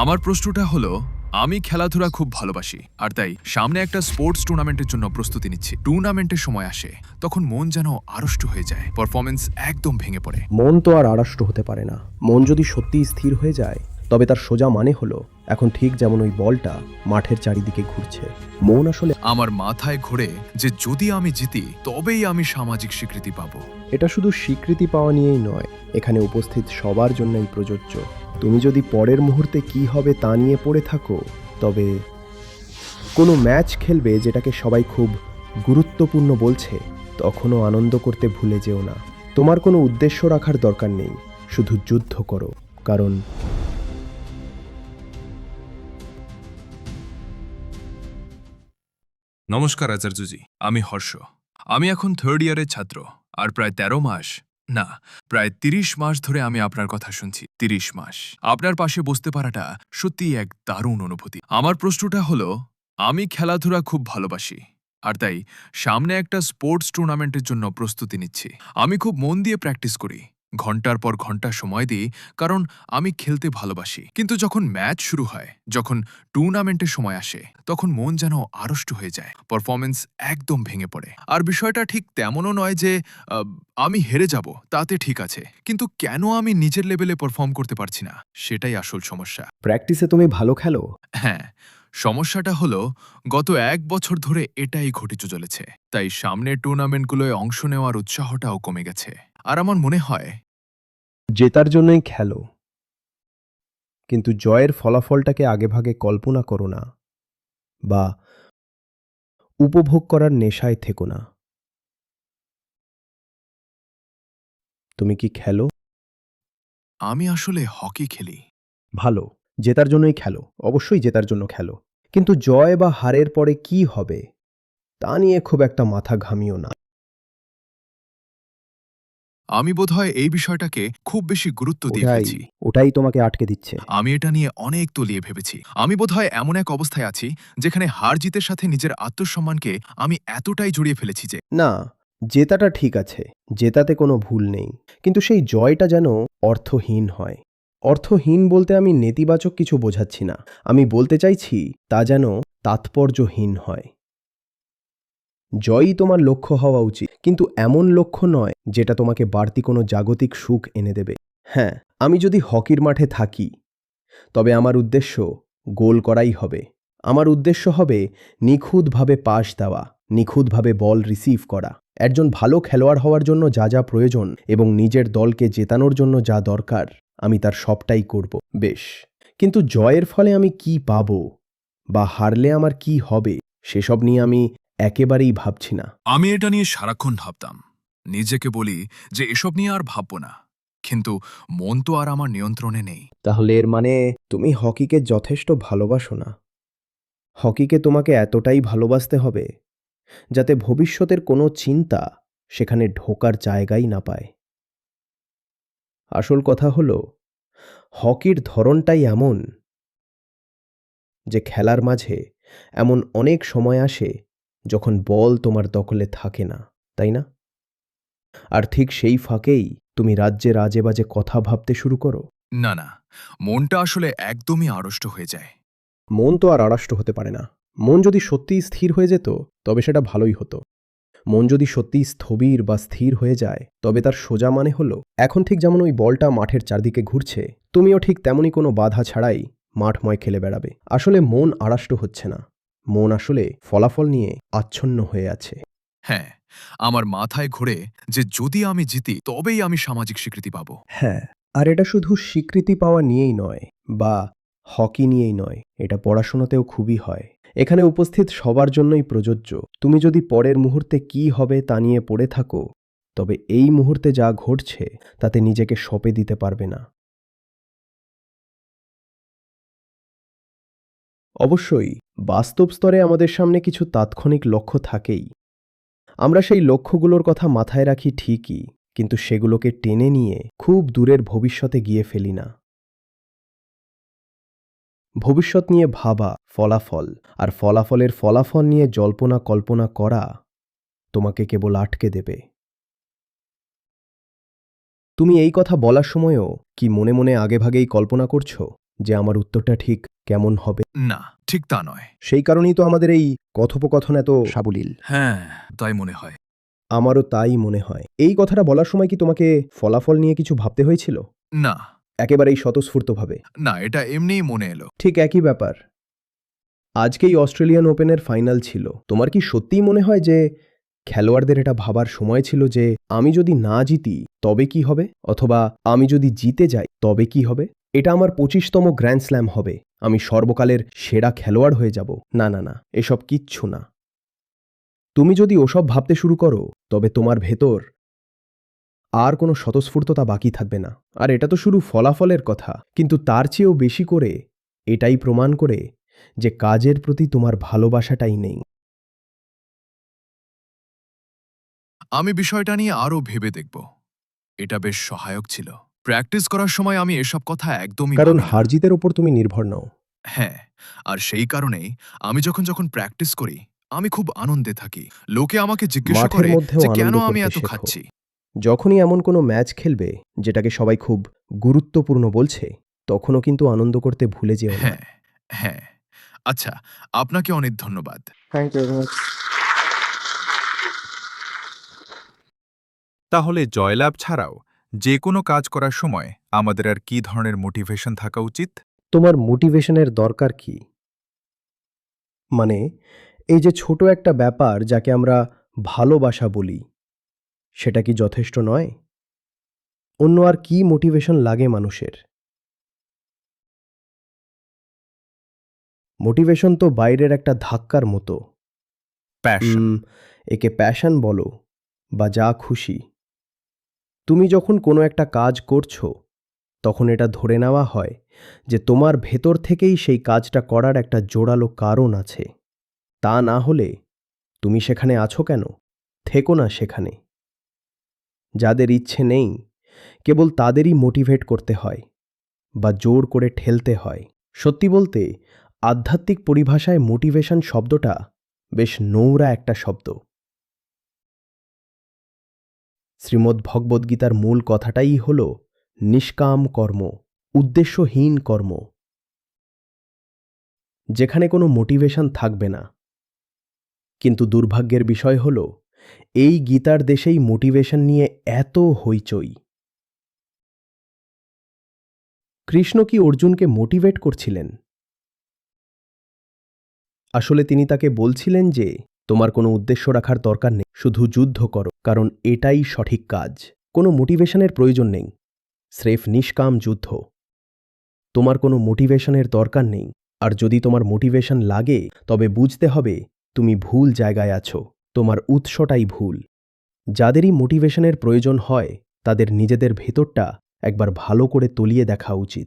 আমার প্রশ্নটা হলো, আমি খেলাধুলা খুব ভালোবাসি আর তাই সামনে একটা স্পোর্টস টুর্নামেন্টের জন্য প্রস্তুতি নিচ্ছি। টুর্নামেন্টের সময় আসে তখন মন যেন আড়ষ্ট হয়ে যায়, পারফরমেন্স একদম ভেঙে পড়ে। মন তো আর আড়ষ্ট হতে পারে না। মন যদি সত্যিই স্থির হয়ে যায় তবে তার সোজা মানে হলো এখন ঠিক যেমন ওই বলটা মাঠের চারিদিকে ঘুরছে। মন আসলে আমার মাথায় ঘোরে যে যদি আমি জিতি তবেই আমি সামাজিক স্বীকৃতি পাবো। এটা শুধু স্বীকৃতি পাওয়া নিয়েই নয়, এখানে উপস্থিত সবার জন্যই প্রযোজ্য। তুমি যদি পরের মুহূর্তে কি হবে তা নিয়ে পড়ে থাকো, তবে কোনো ম্যাচ খেলবে যেটাকে সবাই খুব গুরুত্বপূর্ণ বলছে, তখনও আনন্দ করতে ভুলে যেও না। তোমার কোনো উদ্দেশ্য রাখার দরকার নেই, শুধু যুদ্ধ করো। কারণ নমস্কার আচার্যজি, আমি হর্ষ। আমি এখন থার্ড ইয়ারের ছাত্র আর প্রায় ১৩ মাস, না প্রায় ৩০ মাস ধরে আমি আপনার কথা শুনছি। ৩০ মাস আপনার পাশে বসতে পারাটা সত্যিই এক দারুণ অনুভূতি। আমার প্রশ্নটা হলো, আমি খেলাধুলা খুব ভালোবাসি আর তাই সামনে একটা স্পোর্টস টুর্নামেন্টের জন্য প্রস্তুতি নিচ্ছি। আমি খুব মন দিয়ে প্র্যাকটিস করি, ঘন্টার পর ঘন্টা সময় দিই, কারণ আমি খেলতে ভালোবাসি। কিন্তু যখন ম্যাচ শুরু হয়, যখন টুর্নামেন্টের সময় আসে, তখন মন যেন আড়ষ্ট হয়ে যায়, পারফরমেন্স একদম ভেঙে পড়ে। আর বিষয়টা ঠিক তেমনও নয় যে আমি হেরে যাব, তাতে ঠিক আছে, কিন্তু কেন আমি নিজের লেভেলে পারফর্ম করতে পারছি না, সেটাই আসল সমস্যা। প্র্যাকটিসে তুমি ভালো খেলো। হ্যাঁ, সমস্যাটা হলো গত ১ বছর ধরে এটাই ঘটে চলেছে। তাই সামনের টুর্নামেন্টগুলোয় অংশ নেওয়ার উৎসাহটাও কমে গেছে। আর আমার মনে হয় জেতার জন্যই খেলো, কিন্তু জয়ের ফলাফলটাকে আগেভাগে কল্পনা করো না, বা উপভোগ করার নেশায় থেকো না। তুমি কি খেলো? আমি আসলে হকি খেলি। ভালো, জেতার জন্যই খেলো, অবশ্যই জেতার জন্য খেলো। কিন্তু জয় বা হারের পরে কি হবে তা নিয়ে খুব একটা মাথা ঘামিও না। আমি বোধহয় এই বিষয়টাকে খুব বেশি গুরুত্ব দিয়ে ওটাই ফেলছি। ওটাই তোমাকে আটকে দিচ্ছে। আমি এটা নিয়ে অনেক তলিয়ে ভেবেছি। আমি বোধহয় এমন এক অবস্থায় আছি যেখানে হার জিতের সাথে নিজের আত্মসম্মানকে আমি এতটাই জড়িয়ে ফেলেছি যে না, জেতাটা ঠিক আছে, জেতাতে কোনো ভুল নেই, কিন্তু সেই জয়টা যেন অর্থহীন হয়। অর্থহীন বলতে আমি নেতিবাচক কিছু বোঝাচ্ছি না, আমি বলতে চাইছি তা যেন তাৎপর্যহীন হয়। জয়ই তোমার লক্ষ্য হওয়া উচিত, কিন্তু এমন লক্ষ্য নয় যেটা তোমাকে বাড়তি কোনো জাগতিক সুখ এনে দেবে। হ্যাঁ, আমি যদি হকির মাঠে থাকি তবে আমার উদ্দেশ্য গোল করাই হবে। আমার উদ্দেশ্য হবে নিখুঁতভাবে পাস দেওয়া, নিখুঁতভাবে বল রিসিভ করা। একজন ভালো খেলোয়াড় হওয়ার জন্য যা যা প্রয়োজন এবং নিজের দলকে জেতানোর জন্য যা দরকার, আমি তার সবটাই করব। বেশ, কিন্তু জয়ের ফলে আমি কি পাবো বা হারলে আমার কি হবে সেসব নিয়ে আমি একেবারেই ভাবছি না। আমি এটা নিয়ে সারাক্ষণ ভাবতাম। নিজেকে বলি যে এসব নিয়ে আর ভাববো না, কিন্তু মন তো আর আমার নিয়ন্ত্রণে নেই। তাহলে এর মানে তুমি হকিকে যথেষ্ট ভালোবাসো না। হকিকে তোমাকে এতটাই ভালোবাসতে হবে যাতে ভবিষ্যতের কোনো চিন্তা সেখানে ঢোকার জায়গাই না পায়। আসল কথা হলো, হকির ধরনটাই এমন যে খেলার মাঝে এমন অনেক সময় আসে যখন বল তোমার দখলে থাকে না, তাই না? আর ঠিক সেই ফাঁকেই তুমি রাজ্যের আজেবাজে কথা ভাবতে শুরু করো। না না, মনটা আসলে একদমই আড়ষ্ট হয়ে যায়। মন তো আর আড়ষ্ট হতে পারে না। মন যদি সত্যিই স্থির হয়ে যেত তবে সেটা ভালোই হতো। মন যদি সত্যিই স্থবির বা স্থির হয়ে যায় তবে তার সোজা মানে হলো এখন ঠিক যেমন ওই বলটা মাঠের চারদিকে ঘুরছে, তুমিও ঠিক তেমনই কোনো বাধা ছাড়াই মাঠময় খেলে বেড়াবে। আসলে মন আড়ষ্ট হচ্ছে না, মন আসলে ফলাফল নিয়ে আচ্ছন্ন হয়ে আছে। হ্যাঁ, আমার মাথায় ঘোরে যে যদি আমি জিতি তবেই আমি সামাজিক স্বীকৃতি পাবো। হ্যাঁ, আর এটা শুধু স্বীকৃতি পাওয়া নিয়েই নয় বা হকি নিয়েই নয়, এটা পড়াশোনাতেও খুবই হয়। এখানে উপস্থিত সবার জন্যই প্রযোজ্য। তুমি যদি পরের মুহূর্তে কি হবে তা নিয়ে পড়ে থাকো, তবে এই মুহূর্তে যা ঘটছে তাতে নিজেকে সঁপে দিতে পারবে না। অবশ্যই বাস্তব স্তরে আমাদের সামনে কিছু তাৎক্ষণিক লক্ষ্য থাকেই। আমরা সেই লক্ষ্যগুলোর কথা মাথায় রাখি ঠিকই, কিন্তু সেগুলোকে টেনে নিয়ে খুব দূরের ভবিষ্যতে গিয়ে ফেলি না। ভবিষ্যৎ নিয়ে ভাবা, ফলাফল আর ফলাফলের ফলাফল নিয়ে জল্পনা কল্পনা করা তোমাকে কেবল আটকে দেবে। তুমি এই কথা বলার সময়ও কি মনে মনে আগেভাগেই কল্পনা করছো যে আমার উত্তরটা ঠিক কেমন হবে? না, ঠিক তা নয়। সেই কারণেই তো আমাদের এই কথোপকথন এত সাবলীল। হ্যাঁ, তাই মনে হয়। আমারও তাই মনে হয়। এই কথাটা বলার সময় কি তোমাকে ফলাফল নিয়ে কিছু ভাবতে হয়েছিল? না, একেবারেই স্বতঃস্ফূর্তভাবে। না, এটা এমনিই মনে এলো। ঠিক একই ব্যাপার। আজকেই অস্ট্রেলিয়ান ওপেনের ফাইনাল ছিল। তোমার কি সত্যিই মনে হয় যে খেলোয়াড়দের এটা ভাবার সময় ছিল যে আমি যদি না জিতি তবে কি হবে? অথবা আমি যদি জিতে যাই তবে কি হবে? এটা আমার ২৫তম গ্র্যান্ড স্ল্যাম হবে। আমি সর্বকালের সেরা খেলোয়াড় হয়ে যাব। না, না, না, এসব কিচ্ছু না। তুমি যদি ওসব ভাবতে শুরু করো তবে তোমার ভেতর আর কোনো স্বতঃস্ফূর্ততা বাকি থাকবে না। আর এটা তো শুধু ফলাফলের কথা, কিন্তু তার চেয়েও বেশি করে এটাই প্রমাণ করে যে কাজের প্রতি তোমার ভালোবাসাটাই নেই। আমি বিষয়টা নিয়ে আরও ভেবে দেখব। এটা বেশ সহায়ক ছিল। প্র্যাকটিস করার সময় আমি এসব কথা একদমই কারণ ভাবি না। হারজিতের ওপর তুমি নির্ভর নও। হ্যাঁ, আর সেই কারণেই আমি যখন প্র্যাকটিস করি, আমি খুব আনন্দে থাকি। লোকে আমাকে জিজ্ঞাসা মাঠের করে মধ্যেও যে কেন আনন্দ আমি করতে এত শেখো। খাচ্ছি। যখনই এমন কোনো ম্যাচ খেলবে যেটাকে সবাই খুব গুরুত্বপূর্ণ বলছে, তখনও কিন্তু আনন্দ করতে ভুলে যেও না। হ্যাঁ, হ্যাঁ। আচ্ছা, আপনাকে অনেক ধন্যবাদ। Thank you very much. তাহলে জয়লাভ ছাড়াও যে কোনো কাজ করার সময় আমাদের আর কী ধরনের মোটিভেশন থাকা উচিত? তোমার মোটিভেশনের দরকার কি? মানে এই যে ছোট একটা ব্যাপার যাকে আমরা ভালোবাসা বলি, সেটা কি যথেষ্ট নয়? অন্য আর কি মোটিভেশন লাগে মানুষের? মোটিভেশন তো বাইরের একটা ধাক্কার মতো। প্যাশন। একে প্যাশন বলো বা যা খুশি। তুমি যখন কোনো একটা কাজ করছো, তখন এটা ধরে নেওয়া হয় যে তোমার ভেতর থেকেই সেই কাজটা করার একটা জোরালো কারণ আছে। তা না হলে তুমি সেখানে আছো কেন? থেকো না সেখানে। যাদের ইচ্ছে নেই, কেবল তাদেরই মোটিভেট করতে হয় বা জোর করে ঠেলতে হয়। সত্যি বলতে, আধ্যাত্মিক পরিভাষায় মোটিভেশন শব্দটা বেশ নোংরা একটা শব্দ। শ্রীমদ্ ভগবদ্গীতার মূল কথাটাই হল নিষ্কাম কর্ম, উদ্দেশ্যহীন কর্ম, যেখানে কোনো মোটিভেশন থাকবে না। কিন্তু দুর্ভাগ্যের বিষয় হল এই গীতার দেশেই মোটিভেশন নিয়ে এত হইচই। কৃষ্ণ কি অর্জুনকে মোটিভেট করছিলেন? আসলে তিনি তাকে বলছিলেন যে তোমার কোনো উদ্দেশ্য রাখার দরকার নেই, শুধু যুদ্ধ করো, কারণ এটাই সঠিক কাজ। কোনো মোটিভেশনের প্রয়োজন নেই, স্রেফ নিষ্কাম যুদ্ধ। তোমার কোনো মোটিভেশনের দরকার নেই, আর যদি তোমার মোটিভেশন লাগে তবে বুঝতে হবে তুমি ভুল জায়গায় আছো, তোমার উৎসটাই ভুল। যাদেরই মোটিভেশনের প্রয়োজন হয় তাদের নিজেদের ভেতরটা একবার ভালো করে তলিয়ে দেখা উচিত।